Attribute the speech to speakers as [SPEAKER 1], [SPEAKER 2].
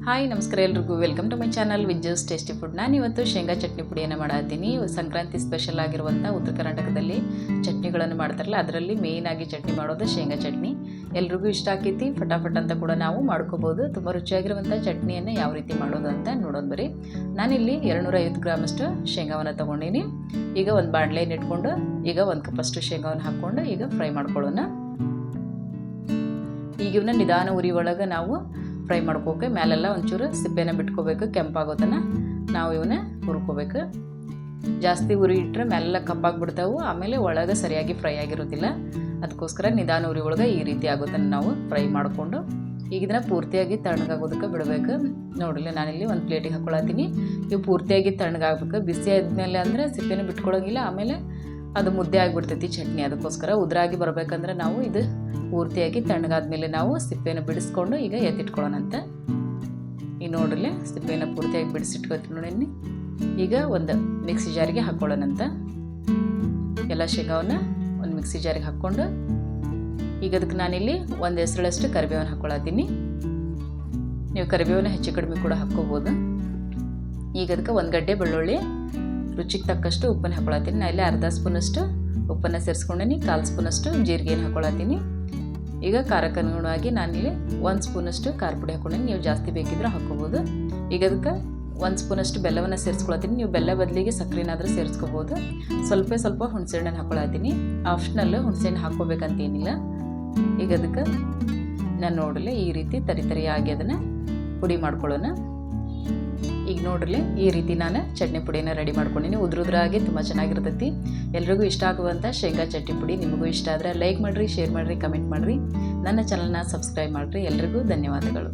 [SPEAKER 1] Hi ನಮಸ್ಕಾರ ಎಲ್ರಿಗೂ welcome to my channel Vijji's tasty food. ನಾನು ಇವತ್ತು ಶೇಂಗಾ ಚಟ್ನಿ ಪುಡಿಯನ್ನು ಮಾಡತ್ತೀನಿ. ಸಂಕ್ರಾಂತಿ ಸ್ಪೆಷಲ್ ಆಗಿರುವಂಥ ಉತ್ತರ ಕರ್ನಾಟಕದಲ್ಲಿ ಚಟ್ನಿಗಳನ್ನು ಮಾಡ್ತಾರಲ್ಲ, ಅದರಲ್ಲಿ ಮೇಯ್ನ್ ಆಗಿ ಚಟ್ನಿ ಮಾಡೋದು ಶೇಂಗಾ ಚಟ್ನಿ. ಎಲ್ರಿಗೂ ಇಷ್ಟ ಆಕೈತಿ, ಫಟಾಫಟ್ ಅಂತ ಕೂಡ ನಾವು ಮಾಡ್ಕೋಬೋದು. ತುಂಬ ರುಚಿಯಾಗಿರುವಂಥ ಚಟ್ನಿಯನ್ನು ಯಾವ ರೀತಿ ಮಾಡೋದು ಅಂತ ನೋಡೋದು ಬರೀ. ನಾನಿಲ್ಲಿ 250 ಗ್ರಾಮಷ್ಟು ಶೇಂಗಾವನ್ನು ತೊಗೊಂಡಿನಿ. ಈಗ ಒಂದು ಬಾಣಲೆಯನ್ನು ಇಟ್ಕೊಂಡು ಈಗ 1 ಕಪ್ಪಷ್ಟು ಶೇಂಗಾವನ್ನು ಹಾಕ್ಕೊಂಡು ಈಗ ಫ್ರೈ ಮಾಡ್ಕೊಳ್ಳೋಣ. ಈಗ ಇವನ್ನ ನಿಧಾನ ಉರಿ ಒಳಗೆ ನಾವು ಫ್ರೈ ಮಾಡ್ಕೋಕೆ, ಮೇಲೆಲ್ಲ ಒಂಚೂರು ಸಿಪ್ಪೆನ ಬಿಟ್ಕೋಬೇಕು. ಕೆಂಪಾಗೋತನ ನಾವು ಇವನ್ನ ಹುರ್ಕೋಬೇಕು. ಜಾಸ್ತಿ ಉರಿ ಇಟ್ಟರೆ ಮೇಲೆಲ್ಲ ಕಪ್ಪಾಗಿಬಿಡ್ತಾವೆ, ಆಮೇಲೆ ಒಳಗೆ ಸರಿಯಾಗಿ ಫ್ರೈ ಆಗಿರೋದಿಲ್ಲ. ಅದಕ್ಕೋಸ್ಕರ ನಿಧಾನ ಉರಿ ಒಳಗೆ ಈ ರೀತಿ ಆಗೋತನ ನಾವು ಫ್ರೈ ಮಾಡಿಕೊಂಡು ಈಗ ಇದನ್ನು ಪೂರ್ತಿಯಾಗಿ ತಣ್ಣಗಾಗೋದಕ್ಕೆ ಬಿಡಬೇಕು. ನೋಡಿಲ್ಲ, ನಾನಿಲ್ಲಿ ಒಂದು ಪ್ಲೇಟಿಗೆ ಹಾಕ್ಕೊಳತ್ತೀನಿ. ಇವು ಪೂರ್ತಿಯಾಗಿ ತಣ್ಣಗಾಗಬೇಕು. ಬಿಸಿ ಆದಮೇಲೆ ಅಂದರೆ ಸಿಪ್ಪೆನ ಬಿಟ್ಕೊಳ್ಳೋಂಗಿಲ್ಲ, ಆಮೇಲೆ ಅದು ಮುದ್ದೆ ಆಗಿಬಿಡ್ತೈತಿ ಚಟ್ನಿ. ಅದಕ್ಕೋಸ್ಕರ ಉದ್ರಾಗಿ ಬರಬೇಕಂದ್ರೆ ನಾವು ಇದು ಪೂರ್ತಿಯಾಗಿ ತಣ್ಣಗಾದ್ಮೇಲೆ ನಾವು ಸಿಪ್ಪೆಯನ್ನು ಬಿಡಿಸ್ಕೊಂಡು ಈಗ ಎತ್ತಿಟ್ಕೊಳ್ಳೋಣಂತ. ಈಗ ನೋಡ್ರಲ್ಲೇ ಸಿಪ್ಪೆಯನ್ನು ಪೂರ್ತಿಯಾಗಿ ಬಿಡಿಸಿಟ್ಕೊಳ್ತೀನಿ ನೋಡಿ. ಈಗ ಒಂದು ಮಿಕ್ಸಿ ಜಾರಿಗೆ ಹಾಕ್ಕೊಳ್ಳೋಣಂತ. ಎಲ್ಲ ಶೇಂಗಾವನ್ನು ಒಂದು ಮಿಕ್ಸಿ ಜಾರಿಗೆ ಹಾಕ್ಕೊಂಡು ಈಗ ಅದಕ್ಕೆ ನಾನಿಲ್ಲಿ ಒಂದು ಹೆಸರಳಷ್ಟು ಕರಿಬೇವನ್ನು ಹಾಕ್ಕೊಳತ್ತೀನಿ. ನೀವು ಕರಿಬೇವನ್ನು ಹೆಚ್ಚು ಕಡಿಮೆ ಕೂಡ ಹಾಕ್ಕೋಬೋದು. ಈಗ ಅದಕ್ಕೆ 1 ಗಡ್ಡೆ ಬೆಳ್ಳುಳ್ಳಿ, ರುಚಿಗೆ ತಕ್ಕಷ್ಟು ಉಪ್ಪನ್ನು ಹಾಕ್ಕೊಳತ್ತೀನಿ. ನಾನು ಇಲ್ಲಿ ಅರ್ಧ ಸ್ಪೂನಷ್ಟು ಉಪ್ಪನ್ನು ಸೇರಿಸ್ಕೊಂಡೀನಿ. 1/4 ಸ್ಪೂನಷ್ಟು ಜೀರಿಗೆಯನ್ನು ಹಾಕ್ಕೊಳತ್ತೀನಿ. ಈಗ ಖಾರಕ್ಕೆ ಅನುಗುಣವಾಗಿ ನಾನಿಲ್ಲಿ 1 ಸ್ಪೂನಷ್ಟು ಖಾರ ಪುಡಿ ಹಾಕ್ಕೊಂಡೀನಿ. ನೀವು ಜಾಸ್ತಿ ಬೇಕಿದ್ರೆ ಹಾಕ್ಕೋಬೋದು. ಈಗ ಅದಕ್ಕೆ 1 ಸ್ಪೂನಷ್ಟು ಬೆಲ್ಲವನ್ನು ಸೇರಿಸ್ಕೊಳತ್ತೀನಿ. ನೀವು ಬೆಲ್ಲ ಬದಲಿಗೆ ಸಕ್ಕರೆನಾದರೂ ಸೇರಿಸ್ಕೋಬೋದು. ಸ್ವಲ್ಪ ಹುಣಸೆಹಣ್ಣನ್ನು ಹಾಕ್ಕೊಳತ್ತೀನಿ. ಆಪ್ಷನಲ್ಲು ಹುಣಸೆಹಣ್ಣು ಹಾಕ್ಕೋಬೇಕಂತೇನಿಲ್ಲ. ಈಗ ಅದಕ್ಕೆ ನಾನು ನೋಡಲಿ ಈ ರೀತಿ ತರಿಯಾಗಿ ಅದನ್ನು ಪುಡಿ ಮಾಡ್ಕೊಳ್ಳೋಣ. ಈಗ ನೋಡ್ರಲಿ ಈ ರೀತಿ ನಾನು ಚಟ್ನಿ ಪುಡಿಯನ್ನು ರೆಡಿ ಮಾಡ್ಕೊಂಡಿನಿ. ಉದ್ರುದ್ರಾಗಿ ತುಂಬ ಚೆನ್ನಾಗಿರ್ತೈತಿ. ಎಲ್ರಿಗೂ ಇಷ್ಟ ಆಗುವಂಥ ಶೇಂಗಾ ಚಟ್ನಿ ಪುಡಿ. ನಿಮಗೂ ಇಷ್ಟ ಆದರೆ ಲೈಕ್ ಮಾಡಿರಿ, ಶೇರ್ ಮಾಡಿರಿ, ಕಮೆಂಟ್ ಮಾಡಿರಿ. ನನ್ನ ಚಾನಲ್ನ ಸಬ್ಸ್ಕ್ರೈಬ್ ಮಾಡಿರಿ. ಎಲ್ರಿಗೂ ಧನ್ಯವಾದಗಳು.